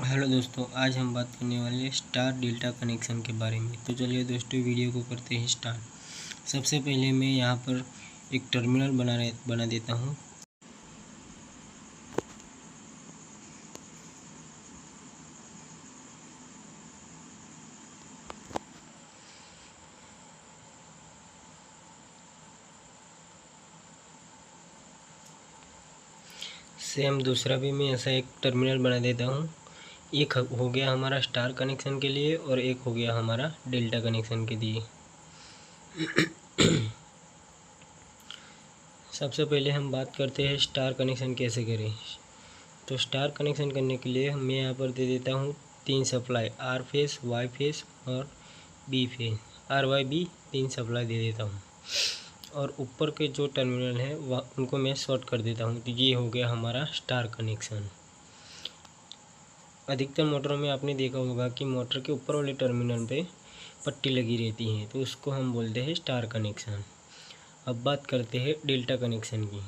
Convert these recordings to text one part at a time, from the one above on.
Hello दोस्तों, आज हम बात करने वाले हैं स्टार डेल्टा कनेक्शन के बारे में। तो चलिए दोस्तों, वीडियो को करते हैं स्टार्ट। सबसे पहले मैं यहाँ पर एक टर्मिनल बना देता हूँ। सेम दूसरा भी मैं ऐसा एक टर्मिनल बना देता हूँ। एक हो गया हमारा स्टार कनेक्शन के लिए और एक हो गया हमारा डेल्टा कनेक्शन के लिए। सबसे पहले हम बात करते हैं स्टार कनेक्शन कैसे करें। तो स्टार कनेक्शन करने के लिए मैं यहाँ पर दे देता हूँ 3 supply, R phase, Y phase और B phase. R Y B 3 supply दे देता हूँ और ऊपर के जो टर्मिनल है वह उनको मैं शॉर्ट कर देता हूँ। तो ये हो गया हमारा स्टार कनेक्शन। अधिकतर मोटरों में आपने देखा होगा कि मोटर के ऊपर वाले टर्मिनल पे पट्टी लगी रहती है, तो उसको हम बोलते हैं स्टार कनेक्शन। अब बात करते हैं डेल्टा कनेक्शन की।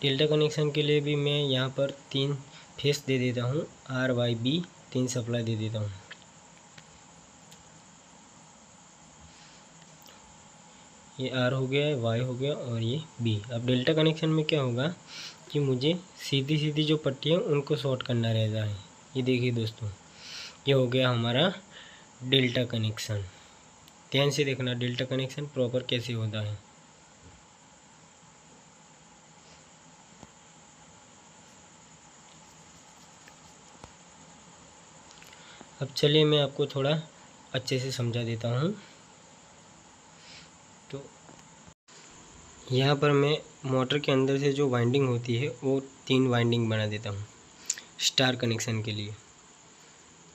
डेल्टा कनेक्शन के लिए भी मैं यहाँ पर 3 फेस दे देता हूँ, आर वाई बी 3 सप्लाई दे देता हूँ। ये आर हो गया, वाई हो गया और ये बी। अब डेल्टा कनेक्शन में क्या होगा कि मुझे सीधी सीधी जो पट्टी है उनको शॉर्ट करना रहता है। ये देखिए दोस्तों, ये हो गया हमारा डेल्टा कनेक्शन। ध्यान से देखना डेल्टा कनेक्शन प्रॉपर कैसे होता है। अब चलिए मैं आपको थोड़ा अच्छे से समझा देता हूँ। तो यहाँ पर मैं मोटर के अंदर से जो वाइंडिंग होती है वो 3 वाइंडिंग बना देता हूँ स्टार कनेक्शन के लिए।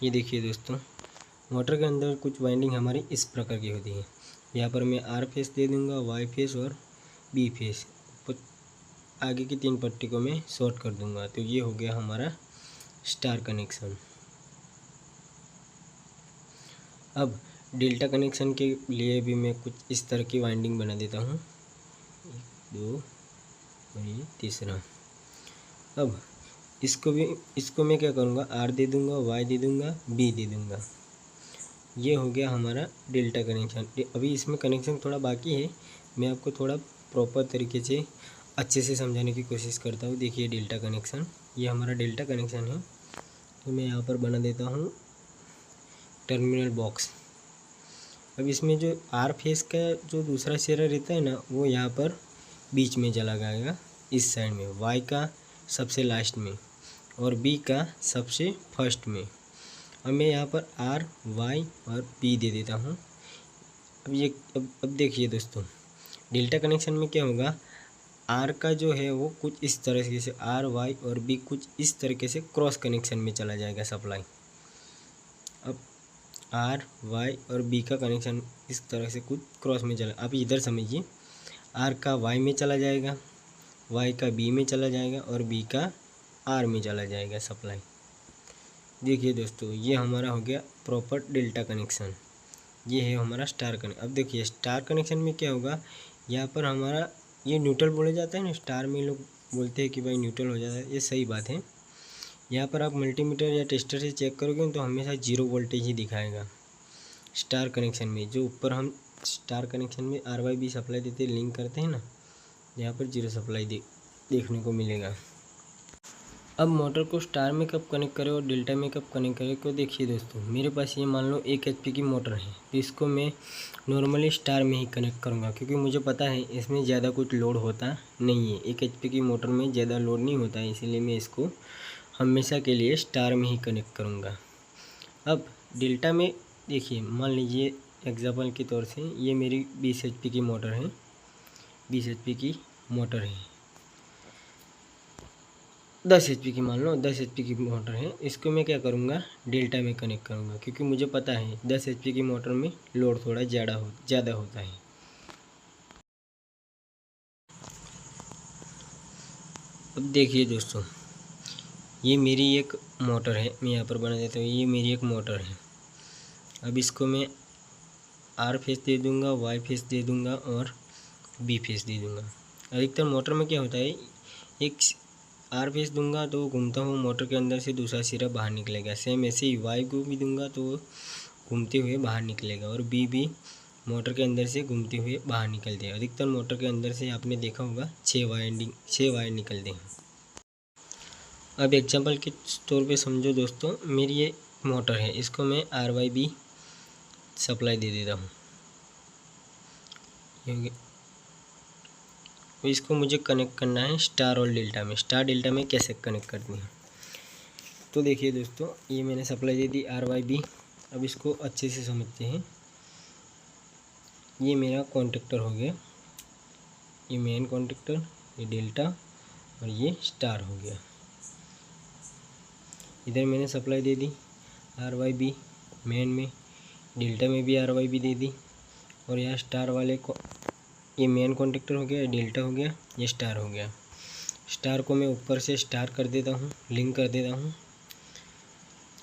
ये देखिए दोस्तों, मोटर के अंदर कुछ वाइंडिंग हमारी इस प्रकार की होती है। यहाँ पर मैं आर फेस दे दूँगा, वाई फेस और बी फेस। आगे की 3 पट्टी को मैं शॉर्ट कर दूँगा। तो ये हो गया हमारा स्टार कनेक्शन। अब डेल्टा कनेक्शन के लिए भी मैं कुछ इस तरह की वाइंडिंग बना देता हूँ, 1 2 और ये तीसरा। अब इसको मैं क्या करूँगा, आर दे दूँगा, वाई दे दूँगा, बी दे दूँगा। ये हो गया हमारा डेल्टा कनेक्शन। अभी इसमें कनेक्शन थोड़ा बाकी है, मैं आपको थोड़ा प्रॉपर तरीके से अच्छे से समझाने की कोशिश करता हूँ। देखिए डेल्टा कनेक्शन, ये हमारा डेल्टा कनेक्शन है। तो मैं यहाँ पर बना देता हूँ टर्मिनल बॉक्स। अब इसमें जो आर फेस का जो दूसरा सिरा रहता है ना, वो यहाँ पर बीच में चला जाएगा इस साइड में, वाई का सबसे लास्ट में और बी का सबसे फर्स्ट में। अब मैं यहाँ पर आर, वाई और बी दे देता हूँ। अब देखिए दोस्तों, डेल्टा कनेक्शन में क्या होगा, आर का जो है वो कुछ इस तरीके से, आर वाई और बी कुछ इस तरीके से क्रॉस कनेक्शन में चला जाएगा सप्लाई। अब आर वाई और बी का कनेक्शन इस तरह से कुछ क्रॉस में चला। आप इधर समझिए, आर का वाई में चला जाएगा, वाई का बी में चला जाएगा और बी का आर में चला जाएगा सप्लाई। देखिए दोस्तों, ये हमारा हो गया प्रॉपर डेल्टा कनेक्शन। ये है हमारा स्टार कनेक्शन। अब देखिए स्टार कनेक्शन में क्या होगा, यहाँ पर हमारा ये न्यूट्रल बोला जाता है ना, स्टार में लोग बोलते हैं कि भाई न्यूट्रल हो जाता है, ये सही बात है। यहाँ पर आप मल्टीमीटर या टेस्टर से चेक करोगे तो हमेशा 0 वोल्टेज ही दिखाएगा स्टार कनेक्शन में। जो ऊपर हम स्टार कनेक्शन में आर वाई बी सप्लाई देते लिंक करते हैं ना, यहाँ पर 0 सप्लाई देखने को मिलेगा। अब मोटर को स्टार में कब कनेक्ट करें और डेल्टा में कब कनेक्ट करें, तो देखिए दोस्तों, मेरे पास ये मान लो 1 HP की मोटर है, तो इसको मैं नॉर्मली स्टार में ही कनेक्ट करूँगा, क्योंकि मुझे पता है इसमें ज़्यादा कुछ लोड होता नहीं है। 1 HP की मोटर में ज़्यादा लोड नहीं होता है, इसीलिए मैं इसको हमेशा के लिए स्टार में ही कनेक्ट करूँगा। अब डेल्टा में देखिए, मान लीजिए एग्जाम्पल के तौर से ये मेरी 20 HP की मोटर है, 20 HP की मोटर है, 10 HP की, मान लो 10 HP की मोटर है, इसको मैं क्या करूँगा, डेल्टा में कनेक्ट करूँगा, क्योंकि मुझे पता है 10 HP की मोटर में लोड थोड़ा ज़्यादा होता है। अब देखिए दोस्तों, ये मेरी एक मोटर है, मैं यहाँ पर बना देता हूँ, ये मेरी एक मोटर है। अब इसको मैं आर फेस दे दूँगा, वाई फेस दे दूँगा और बी फेस दे दूँगा। अधिकतर मोटर में क्या होता है, एक आर फेस दूंगा तो घूमता हुआ मोटर के अंदर से दूसरा सिरा बाहर निकलेगा। सेम ऐसे ही वाई को भी दूंगा तो घूमते हुए बाहर निकलेगा, और बी भी मोटर के अंदर से घूमते हुए बाहर निकलते हैं। अधिकतर मोटर के अंदर से आपने देखा होगा 6 वायर निकलते हैं। अब एग्जांपल के तौर पे समझो दोस्तों, मेरी ये मोटर है, इसको मैं RYB सप्लाई दे देता हूँ। तो इसको मुझे कनेक्ट करना है स्टार और डेल्टा में। स्टार डेल्टा में कैसे कनेक्ट करनी है, तो देखिए दोस्तों, ये मैंने सप्लाई दे दी RYB। अब इसको अच्छे से समझते हैं। ये मेरा कॉन्टेक्टर हो गया, ये मेन कॉन्टेक्टर, ये डेल्टा और ये स्टार हो गया। इधर मैंने सप्लाई दे दी RYB मेन में, डेल्टा में भी RYB दे दी, और यहाँ स्टार वाले को, ये मेन कॉन्टेक्टर हो गया, ये डेल्टा हो गया, ये स्टार हो गया। स्टार को मैं ऊपर से स्टार कर देता हूँ, लिंक कर देता हूँ।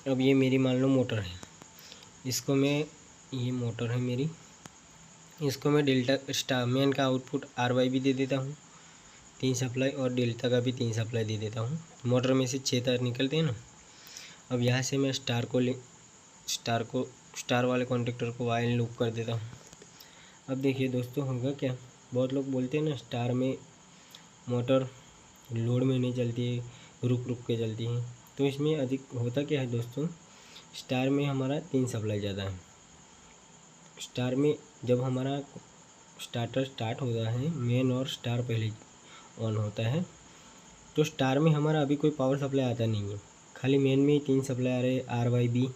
अब ये मेरी मान लो मोटर है, इसको मैं, ये मोटर है मेरी, इसको मैं डेल्टा स्टार मेन का आउटपुट RYB दे देता हूँ 3 सप्लाई, और डेल्टा का भी 3 सप्लाई दे देता हूँ। मोटर में से 6 तार निकलते हैं ना। अब यहाँ से मैं स्टार वाले कॉन्टेक्टर को वाइल लूप कर देता हूँ। अब देखिए दोस्तों, होगा क्या, बहुत लोग बोलते हैं ना स्टार में मोटर लोड में नहीं चलती है, रुक रुक के चलती है। तो इसमें अधिक होता क्या है दोस्तों, स्टार में हमारा 3 सप्लाई ज़्यादा है। स्टार में जब हमारा स्टार्टर स्टार्ट होता है, मेन और स्टार पहले ऑन होता है, तो स्टार में हमारा अभी कोई पावर सप्लाई आता नहीं है, खाली मेन में ही 3 सप्लाई आ रहे हैं RYB।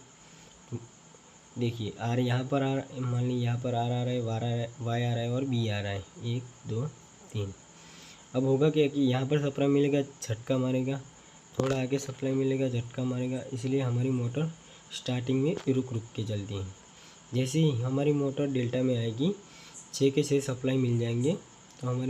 देखिए आर यहाँ पर मान लीजिए यहाँ पर आर आ रहा है, वाई आ रहा है और बी आ रहा है, 1 2 3। अब होगा क्या कि यहाँ पर सप्लाई मिलेगा, झटका मारेगा, थोड़ा आगे सप्लाई मिलेगा, झटका मारेगा, इसलिए हमारी मोटर स्टार्टिंग में रुक रुक के चलती है। जैसे ही हमारी मोटर डेल्टा में आएगी, 6 के 6 सप्लाई मिल जाएंगे, तो हमारी